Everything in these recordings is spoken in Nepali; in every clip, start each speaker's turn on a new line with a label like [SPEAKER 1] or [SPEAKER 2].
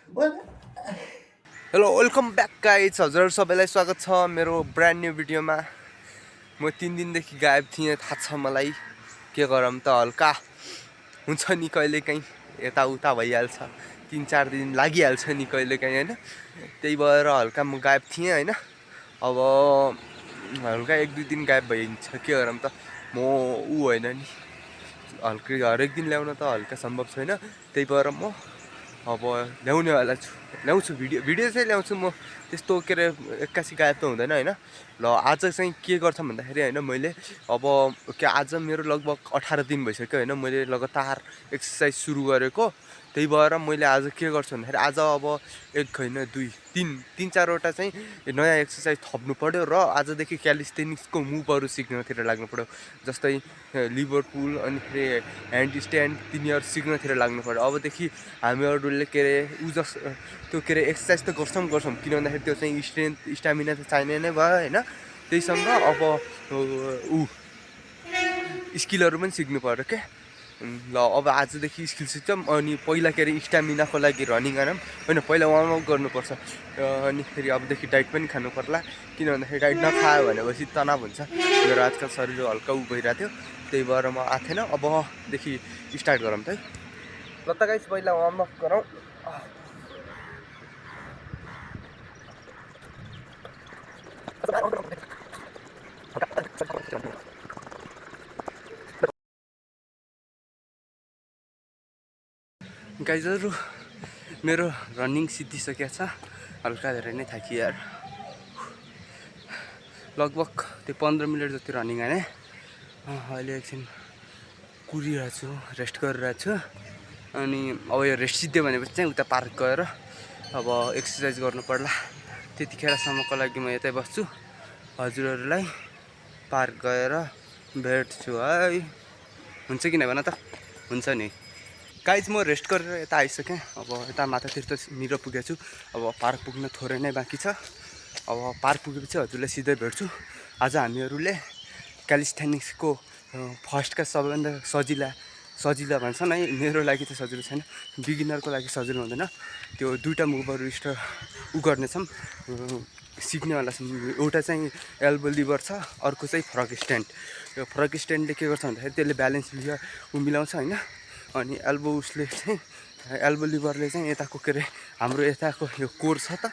[SPEAKER 1] हेलो वेलकम ब्याक गाइज हजुर सबैलाई स्वागत छ मेरो ब्रान्ड न्यू भिडियोमा। म 3 दिनदेखि गायब थिएँ, थाहा छ मलाई। के गरौँ त, हल्का हुन्छ नि कहिलेकाहीँ यताउता भइहाल्छ, 3-4 दिन लागिहाल्छ नि कहिलेकाहीँ होइन। त्यही भएर हल्का म गायब थिएँ होइन। अब हल्का 1-2 दिन गायब भइन्छ, के गरौँ त। म होइन नि, हल्का हरेक दिन ल्याउन त हल्का सम्भव छैन। त्यही भएर म अब ल्याउनेवाला ल्याउँछु भिडियो चाहिँ ल्याउँछु म। त्यस्तो के अरे एक्कासी गायब त हुँदैन होइन। ल आज चाहिँ के गर्छ भन्दाखेरि होइन, मैले अब आज मेरो लगभग 18 दिन भइसक्यो होइन मैले लगातार एक्सर्साइज सुरु गरेको। त्यही भएर मैले आज के गर्छु भन्दाखेरि आज अब 1 होइन 2 3-4वटा चाहिँ नयाँ एक्सर्साइज थप्नु पऱ्यो र आजदेखि क्यालिस्थेनिक्सको मुभहरू सिक्नतिर लाग्नु पऱ्यो। जस्तै लिभर पुल अनि फेरि ह्यान्ड स्ट्यान्ड, तिनीहरू सिक्नतिर लाग्नु पऱ्यो। अबदेखि हामीहरूले के अरे त्यो के अरे एक्सर्साइज त गर्छौँ किन भन्दाखेरि त्यो चाहिँ स्ट्रेन्थ स्टामिना त चाहिने नै भयो होइन। त्यहीसँग अब स्किलहरू पनि सिक्नु पऱ्यो के। ल अब आजदेखि स्किल सिक्छौँ। अनि पहिला के अरे स्टामिनाको लागि रनिङ गरौँ होइन, पहिला वार्मअप गर्नुपर्छ। अनि फेरि अबदेखि डाइट पनि खानु पर्ला, किन भन्दाखेरि डाइट नखायो भनेपछि तनाव हुन्छ। मेरो आजकल शरीर हल्का भइरहेको थियो, त्यही भएर म आएको थिएन। अबदेखि स्टार्ट गरौँ त है। ल त गाइस पहिला वार्मअप गरौँ। गाइजहरू मेरो रनिङ सिद्धिसकेको छ, हल्का धेरै नै थाकियो यार। लगभग त्यो 15 मिनट जति रनिङ हाने। अहिले एकछिन कुरिरहेको छु, रेस्ट गरिरहेको छु। अनि अब यो रेस्ट सिद्धियो भनेपछि चाहिँ उता पार्क गएर अब एक्सर्साइज गर्नु पर्ला। त्यतिखेरसम्मको लागि म यतै बस्छु, हजुरहरूलाई पार्क गएर भेट्छु है। हुन्छ कि नै भन त, हुन्छ नि। गाइज म रेस्ट गरेर यता आइसकेँ। अब यता माथातिर त निरो पुगेको छु, अब पार्क पुग्न थोरै नै बाँकी छ। अब पार्क पुगेपछि हजुरलाई सिधै भेट्छु। आज हामीहरूले क्यालिस्थेनिक्सको फर्स्टका सबैभन्दा सजिला भन्छन् है, मेरो लागि त सजिलो छैन, बिगिनरको लागि सजिलो हुँदैन। त्यो 2टा मुभहरू गर्नेछौँ, सिक्नेवाला छौँ। एउटा चाहिँ एल्बो लिभर छ, अर्को चाहिँ फ्रग स्ट्यान्ड। यो फ्रग स्ट्यान्डले के गर्छ भन्दाखेरि त्यसले ब्यालेन्स मिलाउँछ होइन। अनि एल्बो लिभरले चाहिँ यताको के अरे हाम्रो यताको यो कोर छ त,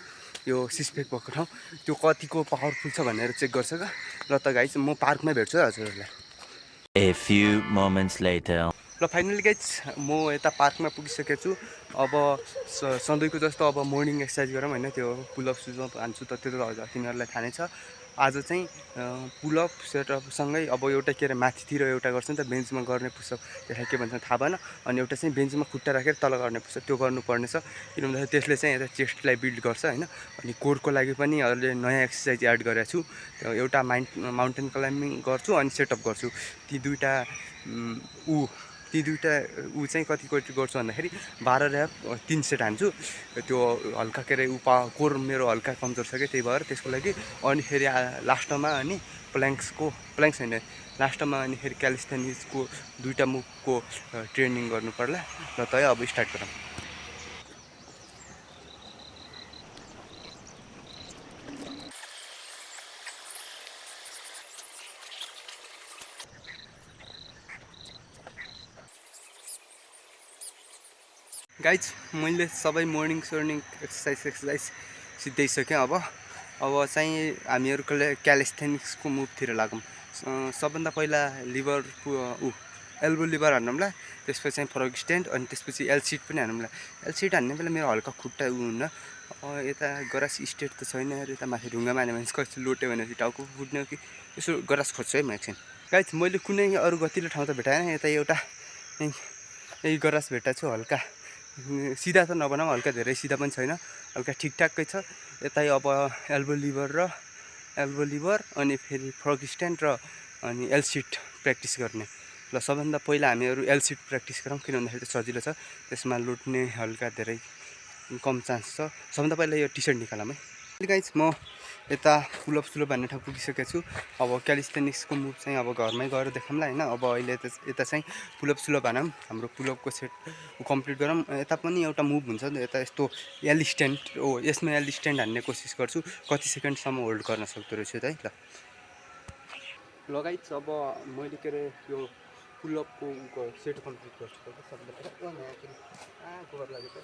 [SPEAKER 1] यो सिक्स भएको ठाउँ, त्यो कतिको पावरफुल छ भनेर चेक गर्छ क्या। ल त गाइस म पार्कमै भेट्छु हजुरहरूलाई।
[SPEAKER 2] A few moments later.
[SPEAKER 1] ल फाइनली गाइस म यता पार्कमा पुगिसकेको छु। अब सधैँको जस्तो अब मर्निङ एक्सर्साइज गरौँ होइन। त्यो पुलअप सुलअप हान्छु त त्यो त तिमीहरूलाई थाहा नै छ। आज चाहिँ पुलअप सेटअपसँगै अब एउटा के अरे माथितिर एउटा गर्छ नि त बेन्चमा गर्ने पुसअप, त्यसलाई के भन्छ थाहा भएन। अनि एउटा चाहिँ बेन्चमा खुट्टा राखेर तल गर्ने पुसअप, त्यो गर्नुपर्नेछ। किन भन्दाखेरि त्यसले चाहिँ यता चेस्टलाई बिल्ड गर्छ होइन। अनि कोरको लागि पनि अहिले नयाँ एक्सर्साइज एड गरेको छु। एउटा माउन्टेन क्लाइम्बिङ गर्छु अनि सेटअप गर्छु। ती दुईवटा चाहिँ कति गर्छु भन्दाखेरि 12 ऱ्याप 3 सेट हान्छु। त्यो हल्का के अरे कोर मेरो हल्का कमजोर छ कि, त्यही भएर त्यसको लागि। अनि फेरि लास्टमा अनि प्ल्याङ्क्स होइन, लास्टमा अनि फेरि क्यालिस्थेनिक्सको 2टा मुभको ट्रेनिङ गर्नु पर्ला। ल त है अब स्टार्ट गरौँ। गाइज मैले सबै मर्निङ एक्सर्साइज सिद्धाइसकेँ। अब चाहिँ हामीहरू क्यालिस्थेनिक्सको मुभतिर लागौँ। सबभन्दा पहिला एल्बो लिभर हान्नुलाई, त्यसपछि चाहिँ फ्रग स्ट्यान्ड, अनि त्यसपछि एल सिट पनि हान्नुलाई। एल सिट हान्ने बेला मेरो हल्का खुट्टा हुन्न। यता गरास स्टेट त छैन, यता माथि ढुङ्गामा हान्यो भने कस्तो लोट्यो भनेपछि टाउको फुट्ने हो कि, यसो गरास खोज्छु है म एकछिन। गाइज मैले कुनै अरू गतिलो ठाउँ त भेटाएन, यता एउटा यही गरास भेटाएको छु। हल्का सिधा त नबनाऊ, हल्का धेरै सिधा पनि छैन, हल्का ठिकठाकै छ। यतै अब एल्बो लिभर अनि फेरि फ्रग स्ट्यान्ड र अनि एल सिट प्र्याक्टिस गर्ने। ल सबभन्दा पहिला हामीहरू एल सिट प्र्याक्टिस गरौँ, किन भन्दाखेरि सजिलो छ, त्यसमा लुट्ने हल्का धेरै कम चान्स छ। सबभन्दा पहिला यो टी सर्ट निकालौँ है। गाइज म यता पुलअप सुलअप भन्ने ठाउँ पुगिसकेको छु। अब क्यालिस्थेनिक्सको मुभ चाहिँ अब घरमै गएर देखाउँला होइन। अब अहिले यता चाहिँ पुलअप सुलअप हानौँ, हाम्रो पुलअपको सेट कम्प्लिट गरौँ। यता पनि एउटा मुभ हुन्छ नि यता यस्तो एल स्ट्यान्ड यसमा एल स्ट्यान्ड हान्ने कोसिस गर्छु, कति सेकेन्डसम्म होल्ड गर्न सक्दो रहेछु त है। ल गाइज अब मैले के अरे यो पुलअपको सेट कम्प्लिट गर्छु गोबर लागेको।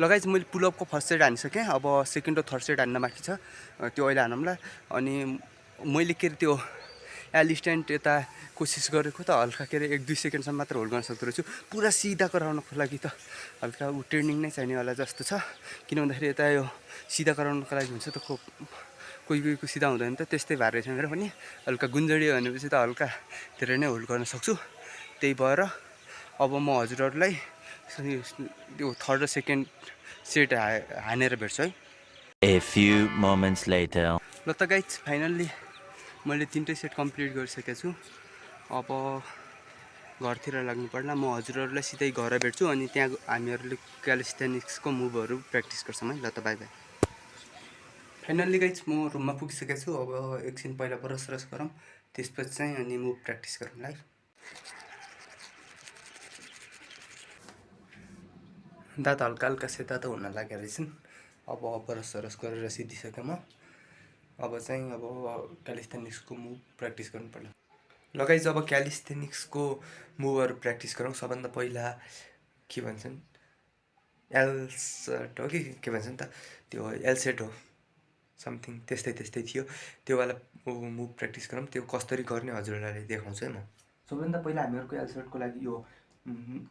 [SPEAKER 1] ल गाइज मैले पुलअपको फर्स्ट सेट हानिसकेँ। अब सेकेन्ड र थर्ड सेट हान्न बाँकी छ, त्यो अहिले हानौँला। अनि मैले के अरे त्यो एल स्ट्यान्ड यता कोसिस गरेको त हल्का के अरे 1-2 सेकेन्डसम्म मात्र होल्ड गर्न सक्दो रहेछु। पुरा सिधा गराउनको लागि त हल्का ट्रेनिङ नै चाहिनेवाला जस्तो छ। किन भन्दाखेरि यता यो सिधा गराउनको लागि हुन्छ त कोहीको सिधा हुँदैन त, त्यस्तै भएर रहेछ मेरो पनि। हल्का गुन्जडियो भनेपछि त हल्का धेरै नै होल्ड गर्न सक्छु। त्यही भएर अब म हजुरहरूलाई त्यो थर्ड र सेकेन्ड सेट हानेर भेट्छु है।
[SPEAKER 2] A few moments later.
[SPEAKER 1] ल त गाइज फाइनल्ली मैले 3टै सेट कम्प्लिट गरिसकेको छु। अब घरतिर लाग्नु पर्ला। म हजुरहरूलाई सिधै घर भेट्छु अनि त्यहाँ हामीहरूले क्यालिस्थेनिक्सको मुभहरू प्र्याक्टिस गर्छौँ है। ल त बाई बाई। फाइनल्ली गाइज म रुममा पुगिसकेको छु। अब एकछिन पहिला ब्रस गरौँ, त्यसपछि चाहिँ अनि मुभ प्र्याक्टिस गरौँ है। दाँत हल्का हल्का सेता त हुन लागेको रहेछन्। अब ब्रस गरेर सिधिसकेँ म। अब चाहिँ अब क्यालिस्थेनिक्सको मुभ प्र्याक्टिस गर्नु पर्ला। ल गाइज अब क्यालिस्थेनिक्सको मुभहरू प्र्याक्टिस गरौँ। सबभन्दा पहिला के भन्छन् एल सेट हो कि के भन्छ नि त, त्यो एल सेट हो समथिङ त्यस्तै थियो। त्यो वाला मुभ प्र्याक्टिस गरौँ। त्यो कसरी गर्ने हजुरहरूलाई देखाउँछु है म। सबभन्दा पहिला हामीहरूको एल सेटको लागि यो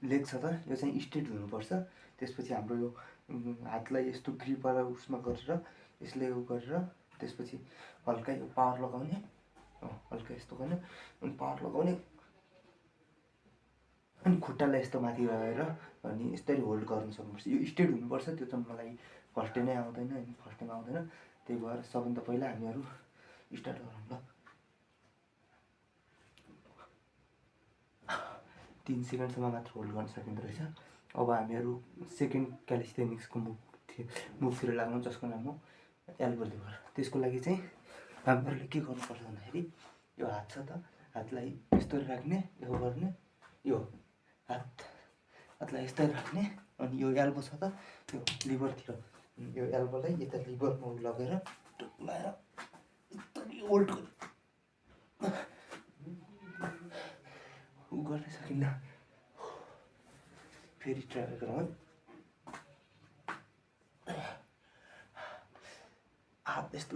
[SPEAKER 1] लेग छ त, यो चाहिँ स्ट्रेट हुनुपर्छ। त्यसपछि हाम्रो यो हातलाई यस्तो ग्रिपवाला उसमा गरेर यसले गरेर त्यसपछि हल्का यो पावर लगाउने, हल्का यस्तो गर्ने अनि पावर लगाउने अनि खुट्टालाई यस्तो माथि लगाएर अनि यस्तरी होल्ड गर्न सक्नुपर्छ। यो स्ट्रेट हुनुपर्छ, त्यो त मलाई फर्स्ट डे नै आउँदैन होइन, फर्स्ट डेमा आउँदैन। त्यही भएर सबभन्दा पहिला हामीहरू स्टार्ट गरौँ ल। 3 सेकेन्डसम्म मात्र होल्ड गर्न सकिँदो रहेछ। अब हामीहरू सेकेन्ड क्यालिस्थेनिक्सको मुभतिर लाग्छौँ, जसको नाम हो एल्बो लिभर। त्यसको लागि चाहिँ हामीहरूले के गर्नुपर्छ भन्दाखेरि यो हात छ त, हातलाई यस्तो राख्ने, यो गर्ने, यो हातलाई यस्तै राख्ने अनि यो एल्बो छ त यो लिभरतिर, यो एल्बोलाई यता लिभरमा लगाएर टुप्लाएर यस्तरी होल्ड गर्न सकिन्न। फेरि ट्राई गरौँ है। हात यस्तो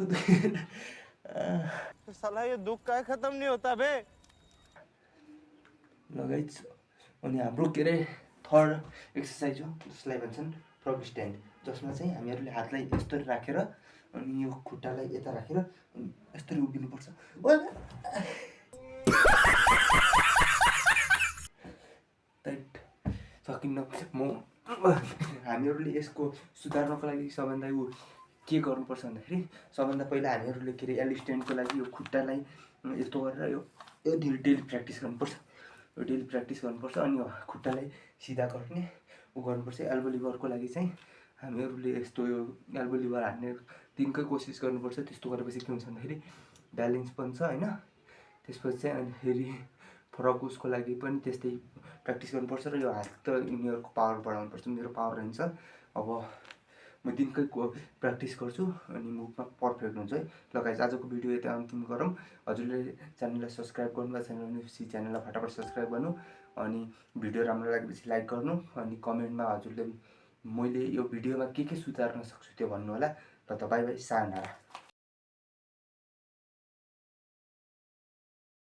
[SPEAKER 3] साला ये दुख का खत्म नहीं होता बे।
[SPEAKER 1] लगाइज अनि हाम्रो के अरे थर्ड एक्सर्साइज हो जसलाई भन्छन् फ्रग स्ट्यान्ड, जसमा चाहिँ हामीहरूले हातलाई यस्तरी राखेर अनि यो खुट्टालाई यता राखेर यस्तरी उभिनुपर्छ। सकिन्न म। हामीहरूले यसको सुधार्नको लागि सबभन्दा के गर्नुपर्छ भन्दाखेरि सबभन्दा पहिला हामीहरूले के अरे एल स्ट्यान्डको लागि यो खुट्टालाई यस्तो गरेर यो डेली प्र्याक्टिस गर्नुपर्छ। यो डेली प्र्याक्टिस गर्नुपर्छ अनि यो खुट्टालाई सिधा गर्ने गर्नुपर्छ। एल्बो लिभरको लागि चाहिँ हामीहरूले यस्तो यो एल्बो लिभर हान्ने दिनकै कोसिस गर्नुपर्छ। त्यस्तो गरेपछि के हुन्छ भन्दाखेरि ब्यालेन्स बन्छ होइन। त्यसपछि चाहिँ अनि फेरि फ्रग उसको लागि पनि त्यस्तै प्र्याक्टिस गर्नुपर्छ र यो हात त यिनीहरूको पावर बढाउनुपर्छ। मेरो पावर रहन्छ। अब म दिनकै प्र्याक्टिस गर्छु अनि मुभमा पर्फेक्ट हुन्छ है। ल गाइस आजको भिडियो यता अन्तिम गरौँ। हजुरले च्यानललाई सब्सक्राइब गर्नु भएको छैन भनेपछि च्यानललाई फटाफट सब्सक्राइब गर्नु अनि भिडियो राम्रो लागेपछि लाइक गर्नु अनि कमेन्टमा हजुरले मैले यो भिडियोमा के सुधार्न सक्छु त्यो भन्नु होला। ल त बाई बाई, सायोनारा।